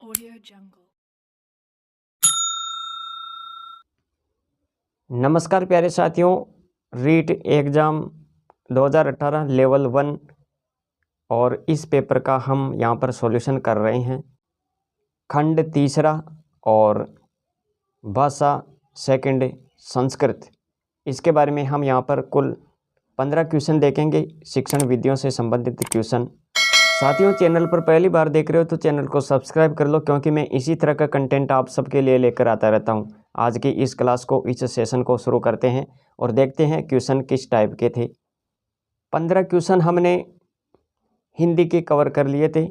Audio Jungle। नमस्कार प्यारे साथियों, रीट एग्ज़ाम 2018 लेवल 1 और इस पेपर का हम यहाँ पर सॉल्यूशन कर रहे हैं। खंड तीसरा और भाषा सेकंड संस्कृत, इसके बारे में हम यहाँ पर कुल 15 क्वेश्चन देखेंगे, शिक्षण विधियों से संबंधित क्वेश्चन। साथियों, चैनल पर पहली बार देख रहे हो तो चैनल को सब्सक्राइब कर लो, क्योंकि मैं इसी तरह का कंटेंट आप सबके लिए लेकर आता रहता हूँ। आज की इस क्लास को, इस सेशन को शुरू करते हैं और देखते हैं क्वेश्चन किस टाइप के थे। 15 क्वेश्चन हमने हिंदी के कवर कर लिए थे।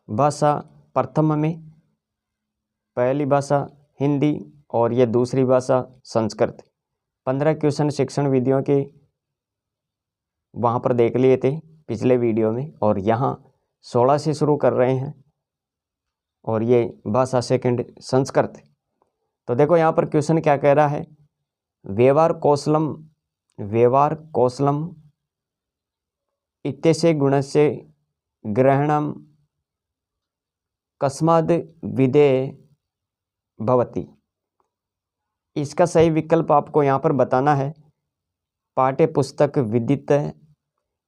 भाषा प्रथम में पहली भाषा हिंदी और ये दूसरी भाषा संस्कृत। 15 क्वेश्चन शिक्षण विधियों के वहाँ पर देख लिए थे पिछले वीडियो में, और यहाँ 16 से शुरू कर रहे हैं और ये भाषा सेकंड संस्कृत। तो देखो यहाँ पर क्वेश्चन क्या कह रहा है। व्यवहार कौशलम इत्यस्य गुणस्य ग्रहणम कस्माद् विधेय भवति। इसका सही विकल्प आपको यहाँ पर बताना है। पाठ्य पुस्तक विदित है,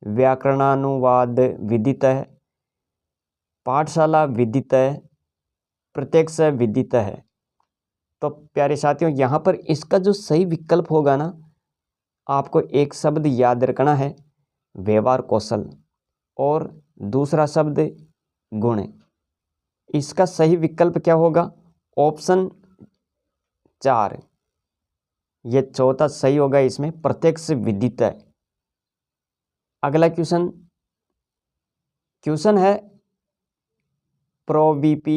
व्याकरणानुवाद विदित है, पाठशाला विदित है, प्रत्यक्ष विदित है। तो प्यारे साथियों, यहाँ पर इसका जो सही विकल्प होगा ना, आपको एक शब्द याद रखना है, व्यवहार कौशल, और दूसरा शब्द गुण। इसका सही विकल्प क्या होगा? ऑप्शन 4, ये चौथा सही होगा। इसमें प्रत्यक्ष विदित है। अगला क्वेश्चन है प्रोवीपी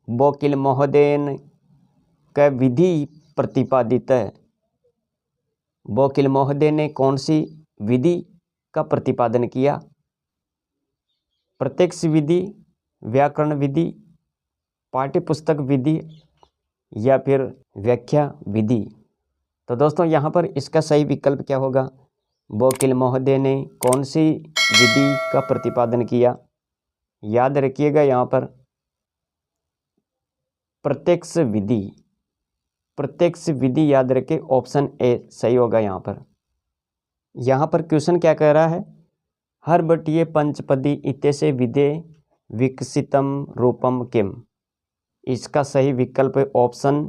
वकील महोदयन का विधि प्रतिपादित है। वकील महोदय ने कौन सी विधि का प्रतिपादन किया? प्रत्यक्ष विधि, व्याकरण विधि, पाठ्यपुस्तक विधि या फिर व्याख्या विधि। तो दोस्तों, यहाँ पर इसका सही विकल्प क्या होगा? वकील महोदय ने कौन सी विधि का प्रतिपादन किया? याद रखिएगा, यहाँ पर प्रत्यक्ष विधि याद रखे। ऑप्शन ए सही होगा यहाँ पर। यहाँ पर क्वेश्चन क्या कह रहा है? हर बटीय पंचपदी इत्यस्य विधेय विकसितम रूपम किम। इसका सही विकल्प ऑप्शन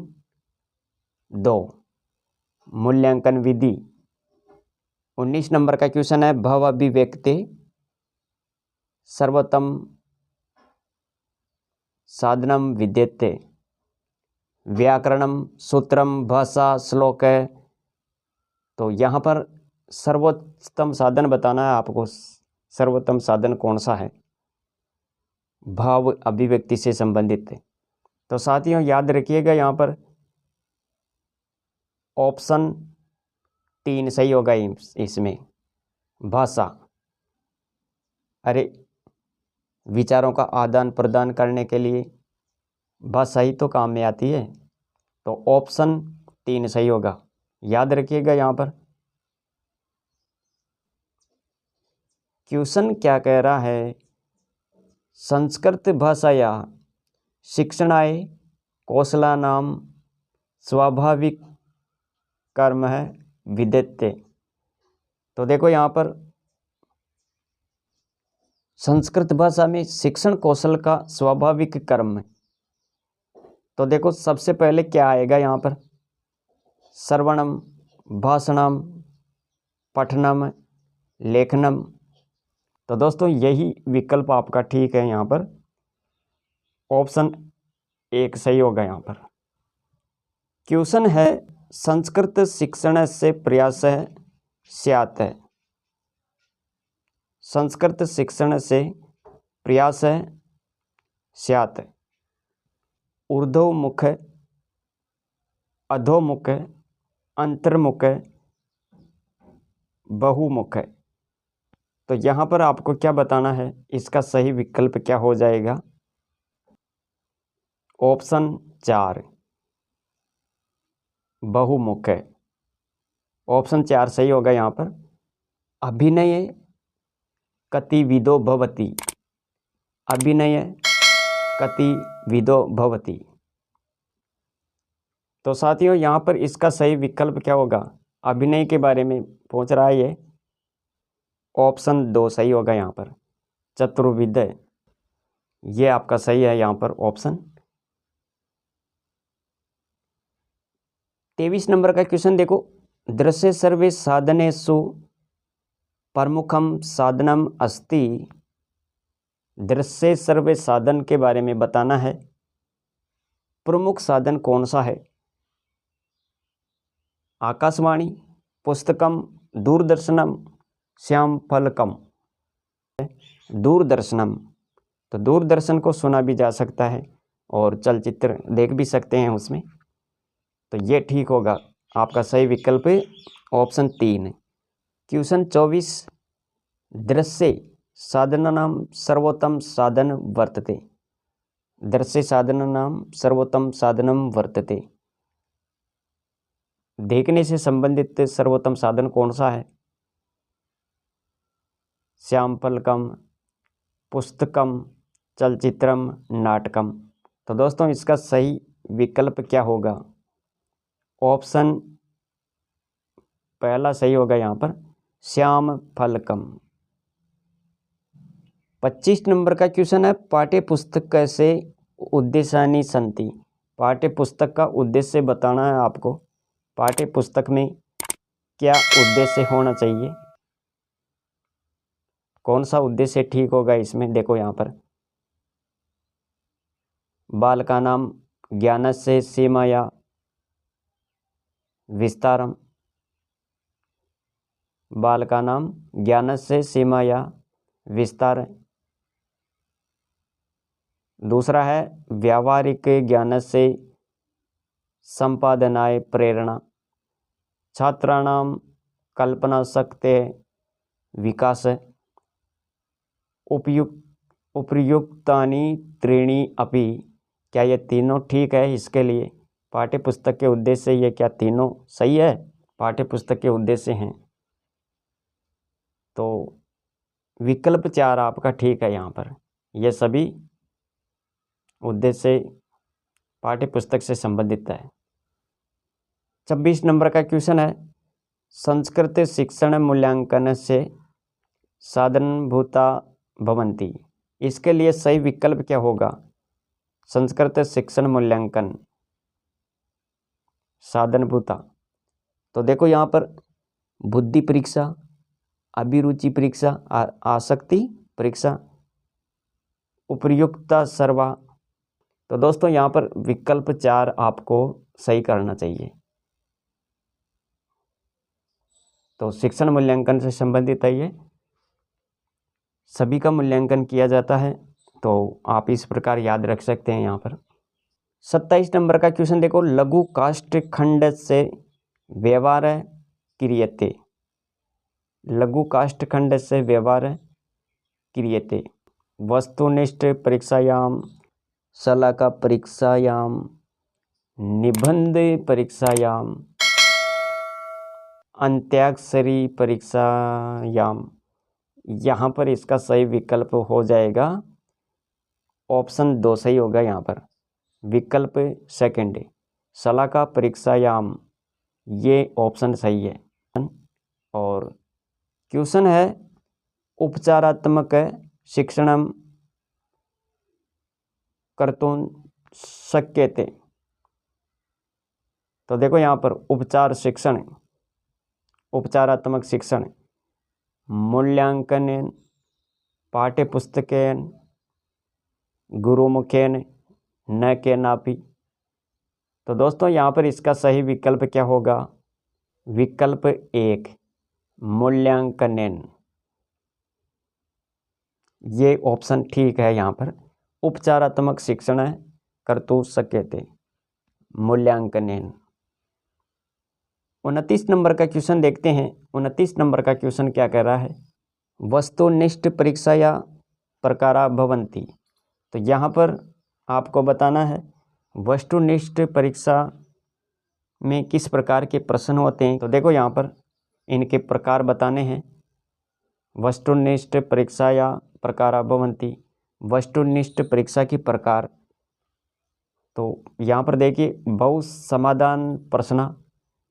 2, मूल्यांकन विधि। 19 नंबर का क्वेश्चन है भव अभिव्यक्ति सर्वोत्तम साधनम विद्यते, व्याकरणम सूत्रम भाषा श्लोक है। तो यहाँ पर सर्वोत्तम साधन बताना है आपको। सर्वोत्तम साधन कौन सा है? भाव अभिव्यक्ति से संबंधित। तो साथियों, याद रखिएगा, यहाँ पर ऑप्शन 3 सही होगा। इसमें भाषा, अरे विचारों का आदान प्रदान करने के लिए भाषा ही तो काम में आती है। तो ऑप्शन 3 सही होगा। याद रखिएगा। यहाँ पर क्वेश्चन क्या कह रहा है? संस्कृत भाषाया शिक्षणाय कौशलानाम स्वाभाविक कर्म है विद्यते। तो देखो, यहाँ पर संस्कृत भाषा में शिक्षण कौशल का स्वाभाविक कर्म है। तो देखो, सबसे पहले क्या आएगा यहाँ पर? श्रवणम, भाषणम, पठनम, लेखनम। तो दोस्तों, यही विकल्प आपका ठीक है। यहाँ पर ऑप्शन 1 सही होगा। यहाँ पर क्वेश्चन है संस्कृत शिक्षण से प्रयास स्यात् है। संस्कृत शिक्षण से प्रयास स्यात्। ऊर्ध्वमुख, अधोमुख, अंतर्मुख, बहुमुख। तो यहाँ पर आपको क्या बताना है? इसका सही विकल्प क्या हो जाएगा? ऑप्शन 4, बहुमुख। ऑप्शन 4 सही होगा। यहाँ पर अभिनय कतिविदो भवति। अभिनय कति विदो भवति। तो साथियों यहाँ पर इसका सही विकल्प क्या होगा? अभिनय के बारे में पूछ रहा है ये। ऑप्शन 2 सही होगा यहाँ पर, चतुर्विद्य, ये आपका सही है यहाँ पर ऑप्शन। 23 नंबर का क्वेश्चन देखो, दृश्य सर्वे साधनेषु प्रमुखम साधनम अस्ति। दृश्य सर्वे साधन के बारे में बताना है, प्रमुख साधन कौन सा है? आकाशवाणी, पुस्तकम, दूरदर्शनम, श्यामफलकम। दूरदर्शनम, तो दूरदर्शन को सुना भी जा सकता है और चलचित्र देख भी सकते हैं उसमें, तो ये ठीक होगा। आपका सही विकल्प है ऑप्शन 3। क्वेश्चन 24, दृश्य साधनानां सर्वोत्तम साधन वर्तते। दृश्य साधनानां सर्वोत्तम साधनम वर्तते, देखने से संबंधित सर्वोत्तम साधन कौन सा है? श्यामफलकम, पुस्तकम, चलचित्रम, नाटकम। तो दोस्तों इसका सही विकल्प क्या होगा? ऑप्शन पहला सही होगा यहाँ पर, श्यामफलकम। 25 नंबर का क्वेश्चन है, पाठ्य पुस्तक कैसे उद्देशानि सन्ति। पाठ्य पुस्तक का उद्देश्य बताना है आपको। पाठ्य पुस्तक में क्या उद्देश्य होना चाहिए, कौन सा उद्देश्य ठीक होगा इसमें? देखो यहाँ पर, बालकानां ज्ञानस्य सीमया विस्तारम। बालकानां ज्ञानस्य सीमया विस्तार। दूसरा है व्यावहारिक ज्ञान से संपादनाय प्रेरणा। छात्राणां कल्पना शक्ति विकास। उपर्युक्तानि त्रीणि अपि। क्या ये तीनों ठीक है इसके लिए? पाठ्य पुस्तक के उद्देश्य ये क्या तीनों सही है? पाठ्य पुस्तक के उद्देश्य हैं, तो विकल्प 4 आपका ठीक है यहाँ पर। ये सभी उद्देश्य पाठ्य पुस्तक से संबंधित है। 26 नंबर का क्वेश्चन है, संस्कृत शिक्षण मूल्यांकन से साधनभूता भवन्ति। इसके लिए सही विकल्प क्या होगा? संस्कृत शिक्षण मूल्यांकन साधनभूता। तो देखो यहाँ पर बुद्धि परीक्षा, अभिरुचि परीक्षा, आसक्ति परीक्षा, उपर्युक्ता सर्वा। तो दोस्तों यहाँ पर विकल्प 4 आपको सही करना चाहिए। तो शिक्षण मूल्यांकन से संबंधित है, ये सभी का मूल्यांकन किया जाता है, तो आप इस प्रकार याद रख सकते हैं यहाँ पर। 27 नंबर का क्वेश्चन देखो, लघु काष्ठ खंड से व्यवहार क्रियते। लघु काष्ठ खंड से व्यवहार क्रियते। वस्तुनिष्ठ परीक्षायाम, शलाका परीक्षायाम, निबंध परीक्षायाम, अंत्याक्षरी परीक्षायाम। यहाँ पर इसका सही विकल्प हो जाएगा ऑप्शन 2 सही होगा यहाँ पर, विकल्प सेकंड, शलाका परीक्षायाम, ये ऑप्शन सही है। और क्वेश्चन है, उपचारात्मक शिक्षणम कर्तुं शक्यते। तो देखो यहाँ पर उपचार शिक्षण, उपचारात्मक शिक्षण मूल्यांकन पाठ्यपुस्तकेन गुरुमुखेन न केनापि। तो दोस्तों यहाँ पर इसका सही विकल्प क्या होगा? विकल्प 1 मूल्यांकनेन, ये ऑप्शन ठीक है यहाँ पर। उपचारात्मक शिक्षण कर्तुं शक्यते मूल्यांकनेन। 29 नंबर का क्वेश्चन देखते हैं। 29 नंबर का क्वेश्चन क्या कह रहा है? वस्तुनिष्ठ परीक्षाया प्रकारा भवन्ति। तो यहाँ पर आपको बताना है वस्तुनिष्ठ परीक्षा में किस प्रकार के प्रश्न होते हैं। तो देखो यहाँ पर इनके प्रकार बताने हैं। वस्तुनिष्ठ परीक्षाया प्रकारा भवन्ति, वस्तुनिष्ठ परीक्षा की प्रकार तो यहाँ पर देखिए बहु समाधान प्रश्न,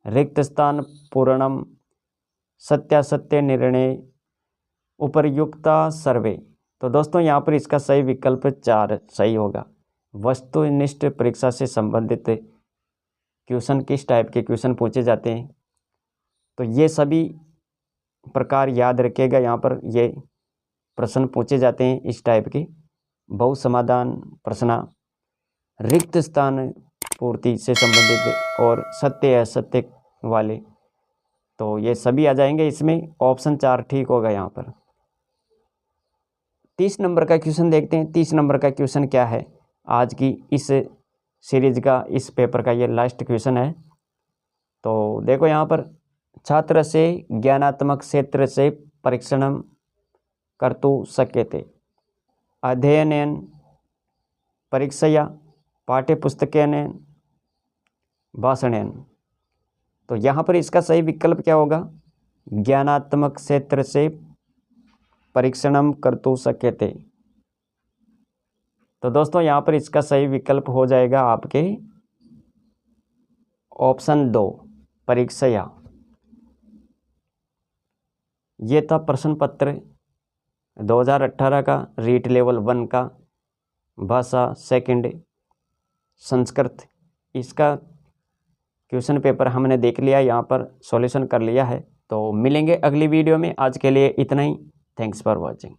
रिक्त स्थान पूर्णम, सत्यासत्य निर्णय, उपर्युक्ता सर्वे। तो दोस्तों यहाँ पर इसका सही विकल्प 4 सही होगा। वस्तुनिष्ठ परीक्षा से संबंधित क्वेश्चन किस टाइप के क्वेश्चन पूछे जाते हैं, तो ये सभी प्रकार याद रखिएगा। यहाँ पर ये प्रश्न पूछे जाते हैं इस टाइप के, बहु समाधान प्रश्न, रिक्त स्थान पूर्ति से संबंधित और सत्य असत्य वाले, तो ये सभी आ जाएंगे इसमें। ऑप्शन 4 ठीक होगा यहाँ पर। 30 नंबर का क्वेश्चन देखते हैं। 30 नंबर का क्वेश्चन क्या है, आज की इस सीरीज का, इस पेपर का ये लास्ट क्वेश्चन है। तो देखो यहाँ पर, छात्र से ज्ञानात्मक क्षेत्र से परीक्षण कर्तुं शक्यते, अध्ययनेन परीक्षया, पाठ्यपुस्तकेन, भाषणेन। तो यहाँ पर इसका सही विकल्प क्या होगा, ज्ञानात्मक क्षेत्र से परीक्षणम कर्तुं शक्यते। तो दोस्तों यहाँ पर इसका सही विकल्प हो जाएगा आपके ऑप्शन 2, परीक्षया। ये था प्रश्न पत्र 2018 का, रीट लेवल 1 का, भाषा सेकंड संस्कृत। इसका क्वेश्चन पेपर हमने देख लिया, यहाँ पर सॉल्यूशन कर लिया है। तो मिलेंगे अगली वीडियो में, आज के लिए इतना ही। Thanks for watching.